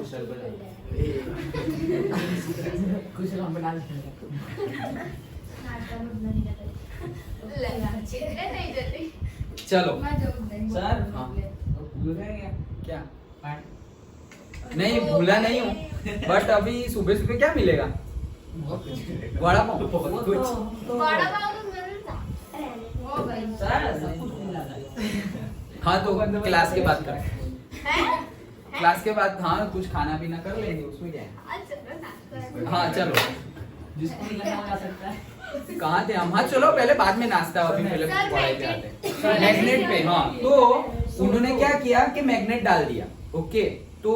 Sir को कुछ हम बना लेंगे। चलो सर हाँ भूल गए क्या? नहीं भूला नहीं हूँ, बट अभी सुबह सुबह क्या मिलेगा? वड़ा पाव। सर हाँ तो क्लास के बाद करें, क्लास के बाद हाँ कुछ खाना पीना कर लेंगे, उसमें क्या है। हाँ चलो जिसको नहीं लगा जा सकता है। कहाँ थे हम? हाँ चलो पहले बाद में नाश्ता, अभी पहले पढ़ाई पे आते हैं। मैग्नेट पे हाँ, तो उन्होंने क्या किया कि मैग्नेट डाल दिया। ओके, तो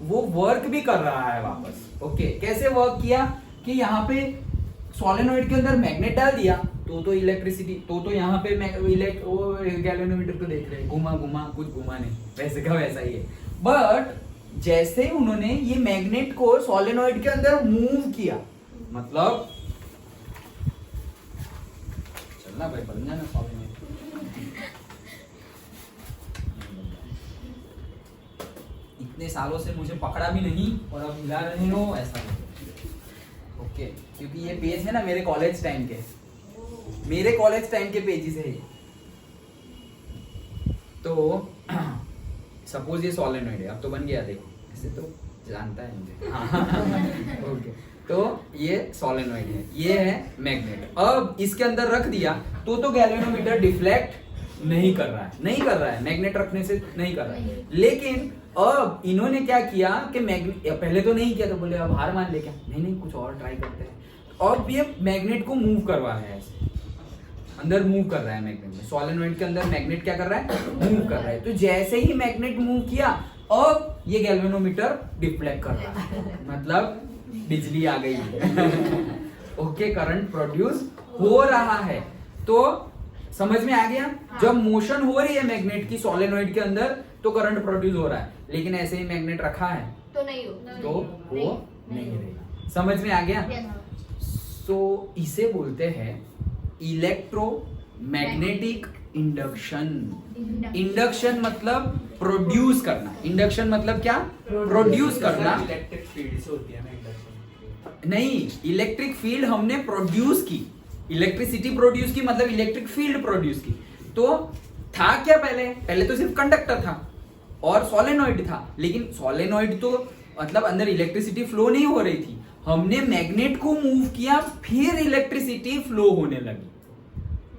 वो वर्क भी कर रहा है वापस। ओके, कैसे वर्क किया कि यहाँ पे सोलेनोइड के अंदर मैग्नेट डाल दिया तो इलेक्ट्रिसिटी तो यहाँ पे गैल्वेनोमीटर को देख रहे हैं, घुमा घुमा कुछ घुमा नहीं, वैसे का वैसा ही है। बट जैसे ही उन्होंने ये मैग्नेट को सोलेनोइड के अंदर मूव किया, मतलब चलना भाई बन जाना सोलेनोइड। इतने सालों से मुझे पकड़ा भी नहीं और अब हिला रहे हो, ऐसा नहीं। ओके, क्योंकि ये पेज है ना मेरे कॉलेज टाइम के, मेरे कॉलेज टाइम के पेजेस है ये। तो सपोज ये सोलेनोइड है, अब तो बन गया, देखो ऐसे तो जानता है मुझे। हाँ ओके, तो ये सोलेनोइड है, ये है मैग्नेट। अब इसके अंदर रख दिया तो गैल्वेनोमीटर डिफ्लेक्ट नहीं कर रहा है, मैग्नेट रखने से नहीं कर रहा है। लेकिन अब इन्होंने क्या किया कि मैग्नेट, पहले तो नहीं किया तो बोले अब हार मान ले क्या, नहीं कुछ और ट्राई करते हैं। अब ये मैग्नेट को मूव करवा रहा है, ऐसे अंदर मूव कर रहा है मैग्नेट में, सोलेनोइड के अंदर मैग्नेट क्या कर रहा है, मूव कर रहा है। तो जैसे ही मैग्नेट मूव किया, अब ये गैल्वेनोमीटर डिफ्लेक्ट कर रहा है, मतलब बिजली आ गई। ओके, करंट प्रोड्यूस हो रहा है। तो समझ में आ गया, जब मोशन हो रही है मैग्नेट की सोलेनोइड के अंदर तो करंट प्रोड्यूस हो रहा है, लेकिन ऐसे ही मैग्नेट रखा है तो नहीं हो, तो वो नहीं रहेगा। समझ में आ गया? सो इसे बोलते हैं इलेक्ट्रोमैग्नेटिक इंडक्शन। इंडक्शन मतलब प्रोड्यूस करना, इंडक्शन मतलब क्या, प्रोड्यूस करना। इलेक्ट्रिक फील्ड से होती है ना इंडक्शन? नहीं, इलेक्ट्रिक फील्ड हमने प्रोड्यूस की, इलेक्ट्रिसिटी प्रोड्यूस की, मतलब इलेक्ट्रिक फील्ड प्रोड्यूस की। तो था क्या, पहले तो सिर्फ कंडक्टर था और सोलेनोइड था, लेकिन सोलेनोइड तो मतलब अंदर इलेक्ट्रिसिटी फ्लो नहीं हो रही थी, हमने मैग्नेट को मूव किया, फिर इलेक्ट्रिसिटी फ्लो होने लगी।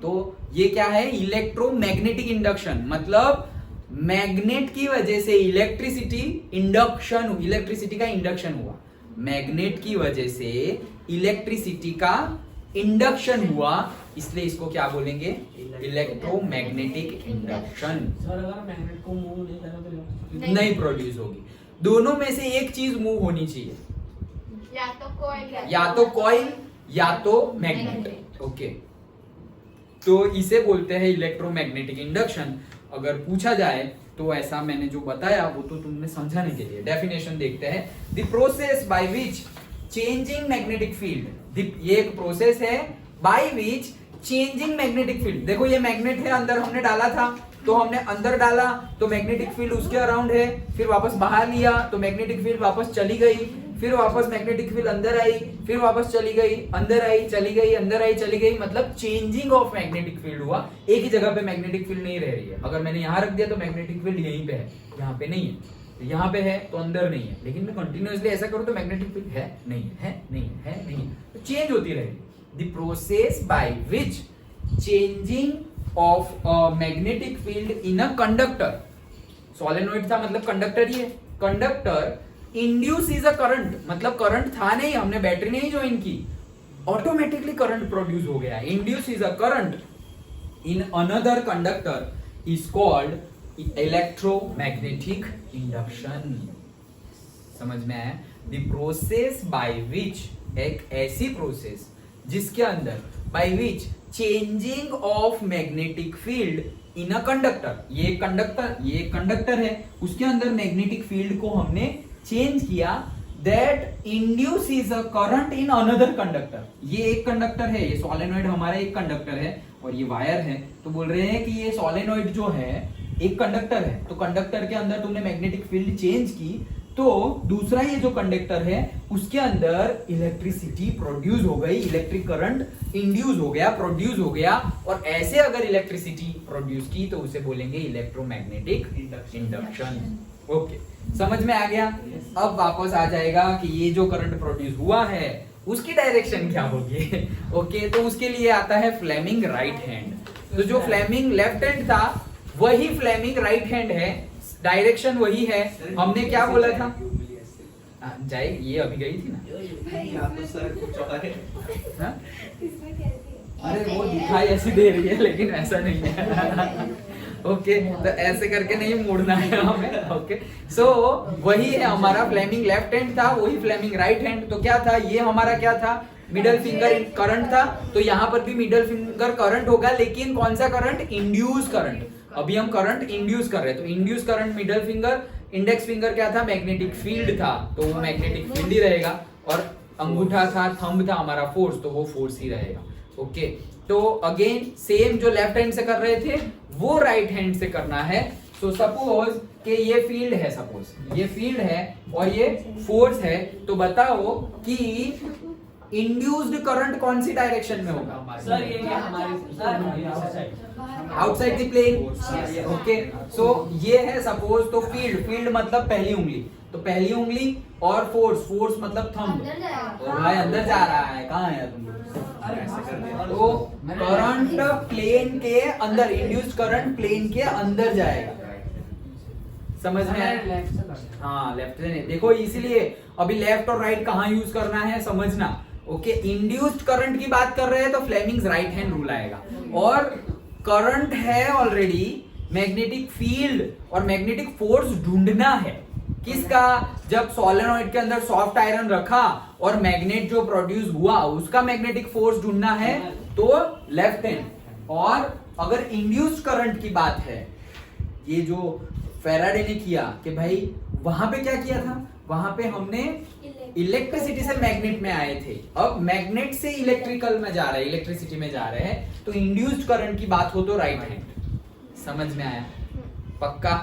तो ये क्या है, इलेक्ट्रोमैग्नेटिक इंडक्शन, मतलब मैग्नेट की वजह से इलेक्ट्रिसिटी इंडक्शन, इलेक्ट्रिसिटी का इंडक्शन हुआ, मैग्नेट की वजह से इलेक्ट्रिसिटी का इंडक्शन हुआ, इसलिए इसको क्या बोलेंगे, इलेक्ट्रोमैग्नेटिक इंडक्शन। सर अगर मैग्नेट को मूव नहीं करा तो नहीं प्रोड्यूस होगी। दोनों में से एक चीज मूव होनी चाहिए, या तो कॉइल या तो मैग्नेट। ओके, तो इसे बोलते हैं इलेक्ट्रोमैग्नेटिक इंडक्शन। अगर पूछा जाए तो ऐसा मैंने जो बताया वो तो तुमने समझाने के लिए, डेफिनेशन देखते हैं। The process by which changing magnetic field, ये एक प्रोसेस है by which changing magnetic field. देखो ये मैग्नेट है, अंदर हमने डाला था तो हमने अंदर डाला तो मैग्नेटिक फील्ड उसके अराउंड है, फिर वापस बाहर लिया तो मैग्नेटिक फील्ड वापस चली गई, फिर वापस मैग्नेटिक फील्ड अंदर आई, फिर वापस चली गई, अंदर आई चली गई, अंदर आई चली गई, मतलब चेंजिंग ऑफ मैग्नेटिक फील्ड हुआ। एक ही जगह पे मैग्नेटिक फील्ड नहीं रह रही है। अगर मैंने यहाँ रख दिया तो मैग्नेटिक फील्ड यहीं पे है, यहाँ पे नहीं है, यहाँ पे है तो अंदर नहीं है, लेकिन मैं कंटिन्यूअसली ऐसा करूँ तो मैग्नेटिक फील्ड है नहीं है, नहीं है नहीं, तो चेंज होती रहेगी। The process by which changing of magnetic field in a conductor, solenoid था मतलब कंडक्टर ही है, conductor induce is a current, मतलब करंट था नहीं, हमने बैटरी नहीं ज्वाइन की, ऑटोमेटिकली करंट प्रोड्यूस हो गया। Induce is a current in another conductor is called electromagnetic induction. समझ में आया? द प्रोसेस बाय विच, एक ऐसी प्रोसेस जिसके अंदर by which changing of magnetic field in a conductor, ये कंडक्टर है, उसके अंदर मैग्नेटिक फील्ड को हमने चेंज किया, that induces a current in another conductor. ये एक कंडक्टर है, ये सोलेनोइड हमारा एक कंडक्टर है और ये वायर है, तो बोल रहे हैं कि ये सोलेनोइड जो है एक कंडक्टर है, तो कंडक्टर के अंदर तुमने मैग्नेटिक फील्ड चेंज की तो दूसरा ये जो कंडक्टर है उसके अंदर इलेक्ट्रिसिटी प्रोड्यूस हो गई, इलेक्ट्रिक करंट इंड्यूस हो गया, प्रोड्यूस हो गया, और ऐसे अगर इलेक्ट्रिसिटी प्रोड्यूस की तो उसे बोलेंगे इलेक्ट्रोमैग्नेटिक इंडक्शन। ओके, समझ में आ गया। अब वापस आ जाएगा कि ये जो करंट प्रोड्यूस हुआ है उसकी डायरेक्शन क्या होगी। ओके, तो उसके लिए आता है फ्लेमिंग राइट हैंड। तो जो फ्लेमिंग लेफ्ट हैंड था वही फ्लेमिंग राइट हैंड है, डायरेक्शन वही है। हमने क्या बोला था, जाए ये अभी गई थी ना। हाँ? अरे वो दिखाई ऐसी दे रही है लेकिन ऐसा नहीं है। ओके, तो ऐसे करके नहीं मोड़ना है हमें। ओके, सो वही है हमारा फ्लेमिंग लेफ्ट हैंड था, वही फ्लेमिंग राइट हैंड। तो क्या था, ये हमारा क्या था, मिडल फिंगर करंट था। तो यहाँ पर भी मिडल फिंगर करंट होगा, लेकिन कौन सा करंट, इंड्यूस करंट। अभी हम करंट इंड्यूस कर रहे हैं, तो induce current middle finger, index finger क्या था, मैग्नेटिक फील्ड था, तो वो मैग्नेटिक फील्ड ही रहेगा। और अंगूठा था, थंब था हमारा फोर्स, तो वो फोर्स ही रहेगा। ओके, तो अगेन सेम जो लेफ्ट हैंड से कर रहे थे वो राइट हैंड से करना है। तो सपोज कि ये फील्ड है, सपोज ये फील्ड है और ये फोर्स है, तो बताओ कि इंड्यूस्ड करंट कौन सी डायरेक्शन में होगा। सर ये क्या हमारे आउटसाइड द प्लेन। ओके, सो ये है सपोज, तो फील्ड मतलब पहली उंगली, तो पहली उंगली और फोर्स मतलब थंब, तो भाई अंदर जा रहा है, कहाँ है तुम। तो करंट प्लेन के अंदर, इंड्यूस्ड करंट प्लेन के अंदर जाएगा। समझ में आया? हाँ, लेफ्ट से नहीं, देखो इसीलिए अभी लेफ्ट और राइट कहाँ यूज करना है समझना। ओके, इंड्यूस्ड करंट की बात कर रहे हैं तो फ्लेमिंग्स राइट हैंड रूल आएगा। और करंट है ऑलरेडी, मैग्नेटिक फील्ड और मैग्नेटिक फोर्स ढूंढना है किसका, जब सोलेनॉइड के अंदर सॉफ्ट आयरन रखा और मैग्नेट जो प्रोड्यूस हुआ उसका मैग्नेटिक फोर्स ढूंढना है तो लेफ्ट हैंड। और अगर इंड्यूस्ड करंट की बात है, ये जो फैराडे ने किया कि भाई वहां पे क्या किया था, वहां पे हमने इलेक्ट्रिसिटी से मैग्नेट में आए थे, अब मैग्नेट से इलेक्ट्रिकल में जा रहे हैं, इलेक्ट्रिसिटी में जा रहे हैं, तो इंड्यूस्ड करंट की बात हो तो राइट हैंड। समझ में आया? पक्का?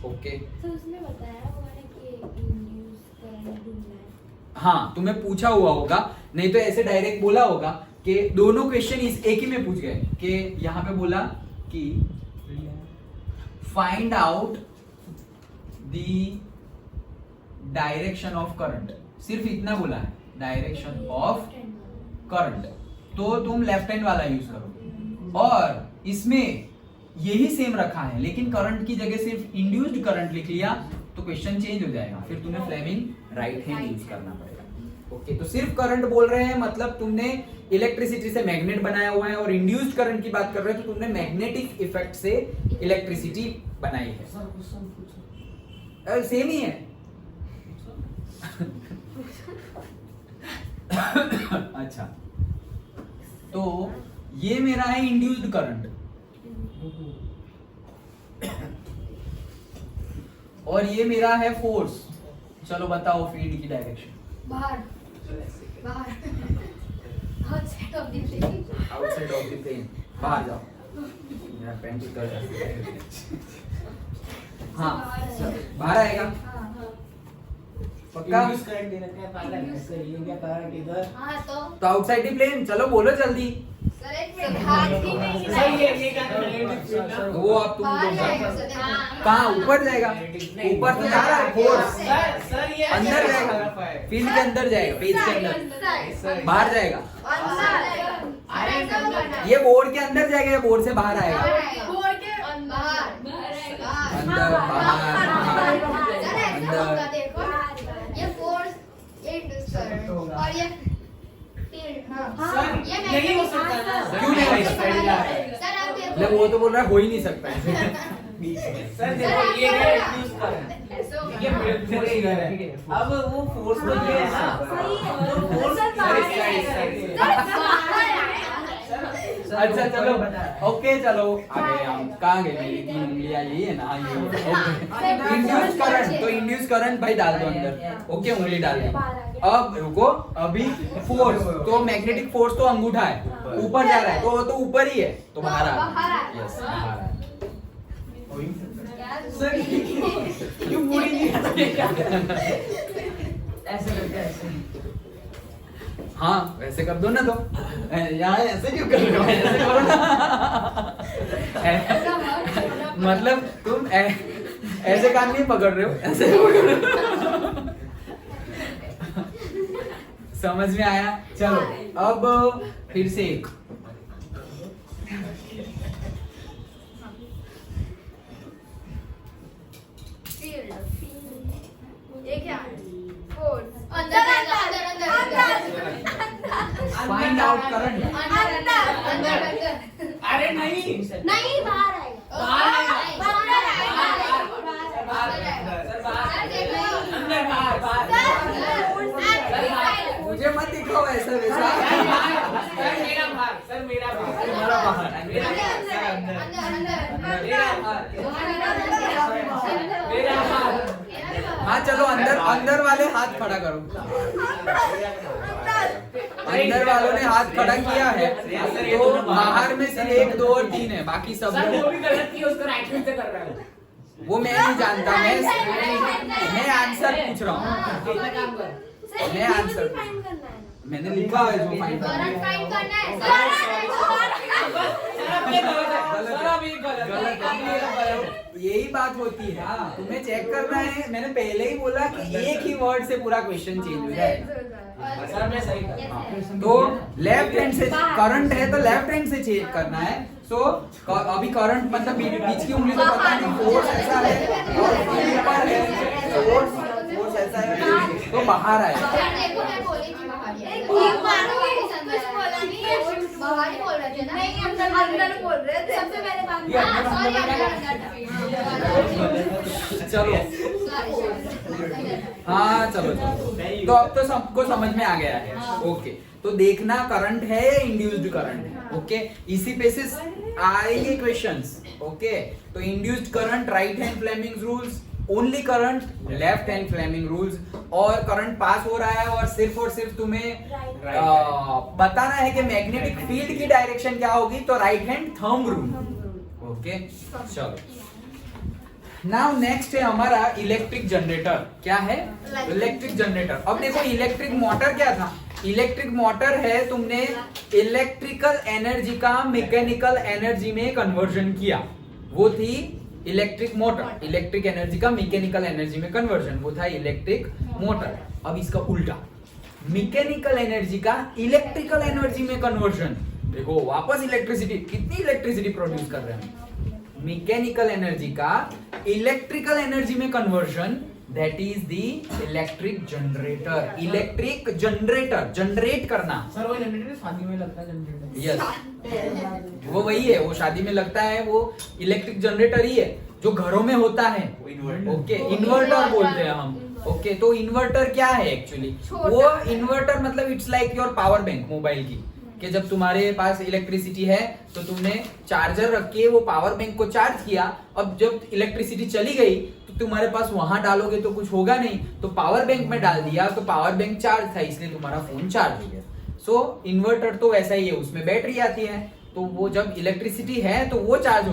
ओके, तो उसने बताया हुआ है कि इंड्यूस करंट ढूंढना है। हाँ, तुम्हें पूछा हुआ होगा, नहीं तो ऐसे डायरेक्ट बोला होगा कि दोनों क्वेश्चन एक ही में पूछ गए कि यहाँ पे बोला कि find out the direction of current, सिर्फ इतना बोला है, डायरेक्शन ऑफ करंट, तो तुम लेफ्ट हैंड वाला यूज करो। और इसमें यही सेम रखा है, लेकिन करंट की जगह सिर्फ इंड्यूस्ड करंट लिख लिया तो क्वेश्चन चेंज हो जाएगा, फिर तुम्हें फ्लेमिंग राइट हैंड यूज करना पड़ेगा। ओके, तो सिर्फ करंट बोल रहे हैं मतलब तुमने इलेक्ट्रिसिटी से मैग्नेट बनाया हुआ है, और इंड्यूस्ड करंट की बात कर रहे हो तो तुमने मैग्नेटिक इफेक्ट से इलेक्ट्रिसिटी बनाई है। सर क्वेश्चन पूछो। सेम ही है। अच्छा, तो ये मेरा है इंड्यूस्ड करंट और ये मेरा है फोर्स। चलो बताओ फील्ड की डायरेक्शन। बाहर बाहर outside of the plane. Outside of the plane, बाहर जाओ। मेरा पेन उतर जाता है। हाँ, बाहर आएगा हाँ पक्का। इंड्यूस करंट दे रखा है पागल है, सर ये क्या करंट इधर। हाँ तो आउटसाइड द प्लेन, चलो बोलो जल्दी। सर एक मिनट, हाथ भी नहीं सर ये क्या मैग्नेटिक फील्ड। वो अब तुम बाहर लोग जाएगा बताओ। सर। हाँ। कहाँ ऊपर जाएगा? ऊपर तो जा रहा है फोर्स, सर ये अंदर जाएगा, फील्ड के अंदर जाएगा, पेज के अंदर, बाहर जाएगा। ये बोर्ड के अंदर जाएगा या बोर्ड से बाहर आएगा? अंदर, बाहर, अंदर। देखो ये फोर्स, ये इंड्यूस करंट और ये फील्ड। हाँ, ये यही हो सकता है ना। क्यों नहीं हो सकता? सर आप ले देखो, वो तो बोल रहा है हो ही नहीं सकता है। सर देखो ये है इंड्यूस करंट, ऐसे होगा। ये फोर्स इधर है, अब वो फोर्स तो ये है ना, तो फोर्स अच्छा चलो, ओके चलो आगे हम कहाँ गए? मेरी 3 उंगलियां यही है ना, ये ओके। इंड्यूस करंट, तो इंड्यूस करंट भाई डाल दो अंदर। ओके, उंगली डाल दी। अब रुको, अभी फोर्स, तो मैग्नेटिक फोर्स तो अंगूठा है, ऊपर जा रहा है, तो वो तो ऊपर ही है, तो बाहर आ गया। यस, बाहर आ गया। सर क्यों मुड़ी नहीं ऐसे करके ऐसे। हाँ वैसे कर दो ना तुम, यहाँ ऐसे क्यों कर रहे हो, ऐसे करो ना। मतलब तुम ऐसे कान नहीं पकड़ रहे हो, ऐसे पकड़ रहे हो। समझ में आया? चलो अब फिर से एक ये क्या है? फोर्स अंदर फाइंड आउट करंट। अंदर अरे नहीं नहीं बाहर आए मुझे मत दिखाओ ऐसा वैसा। सर मेरा बाहर तुम्हारा बाहर। हाँ चलो अंदर, अंदर वाले हाथ खड़ा करो। अंदर वालों ने हाथ खड़ा किया है, तो बाहर में सिर्फ 1 2 और 3 है, बाकी सब सर वो लोग। भी गलत किया, उसको राइट हैंड से कर रहा है। वो मैं नहीं जानता, मैं आंसर पूछ रहा हूँ। अपना काम कर। मैं आंसर मैंने लिखा है जो फाइंड करंट फाइंड करना है सर अब ये गलत है, सर अब ये गलत है। यही बात होती है, तुम्हें चेक करना है। मैंने पहले ही बोला कि एक ही वर्ड से पूरा क्वेश्चन चेंज हो जाएगा। सर हमने सही कहा। तो लेफ्ट हैंड से करंट है तो लेफ्ट हैंड से चेंज करना है। सो अभी करंट मतलब बीच की उंगली को पता नहीं, फोर्स ऐसा है और ऊपर है, फोर्स ऐसा है तो बाहर आए। देखो मैं बोली थी बाहर बाहर ही बोल रहे थे ना, नहीं अंदर बोल रहे थे सबसे पहले बात। चलो हाँ चलो चलो, तो अब तो सबको समझ में आ गया है। ओके तो देखना करंट है या इंड्यूस्ड करंट है। ओके इसी पे से आएंगे क्वेश्चंस। ओके तो induced current right hand Fleming rules, only current left hand Fleming rules, और करंट पास हो रहा है और सिर्फ तुम्हें बताना है कि मैग्नेटिक फील्ड की डायरेक्शन क्या होगी, तो right hand thumb rule. Okay चलो नाउ नेक्स्ट है हमारा इलेक्ट्रिक जनरेटर। क्या है? Electric generator. अब देखो इलेक्ट्रिक मोटर क्या था? इलेक्ट्रिक मोटर है, तुमने इलेक्ट्रिकल एनर्जी का मैकेनिकल एनर्जी में कन्वर्जन किया, वो थी इलेक्ट्रिक मोटर। इलेक्ट्रिक एनर्जी का मैकेनिकल एनर्जी में कन्वर्जन, वो था इलेक्ट्रिक मोटर। अब इसका उल्टा, मैकेनिकल एनर्जी का इलेक्ट्रिकल एनर्जी में कन्वर्जन। देखो वापस इलेक्ट्रिसिटी, कितनी इलेक्ट्रिसिटी प्रोड्यूस कर रहे हैं। मैकेनिकल एनर्जी का इलेक्ट्रिकल एनर्जी में conversion, that is the electric generator. Electric generator, generate करना। सर वो जनरेटर शादी में लगता है जनरेटर। यस वो वही है, वो शादी में लगता है, वो इलेक्ट्रिक जनरेटर ही है जो घरों में होता है। ओके इन्वर्टर बोलते हैं हम। ओके तो इन्वर्टर क्या है एक्चुअली? वो इन्वर्टर मतलब it's like your power bank mobile की, कि जब तुम्हारे पास इलेक्ट्रिसिटी है तो तुमने चार्जर रख के वो पावर बैंक को चार्ज किया। अब जब इलेक्ट्रिसिटी चली गई तो तुम्हारे पास वहां डालोगे तो कुछ होगा नहीं, तो पावर बैंक में डाल दिया तो पावर बैंक चार्ज था, इसलिए तुम्हारा फोन चार्ज हो गया। सो इन्वर्टर तो वैसा ही है, उसमें बैटरी आती है, तो वो जब इलेक्ट्रिसिटी है तो वो चार्ज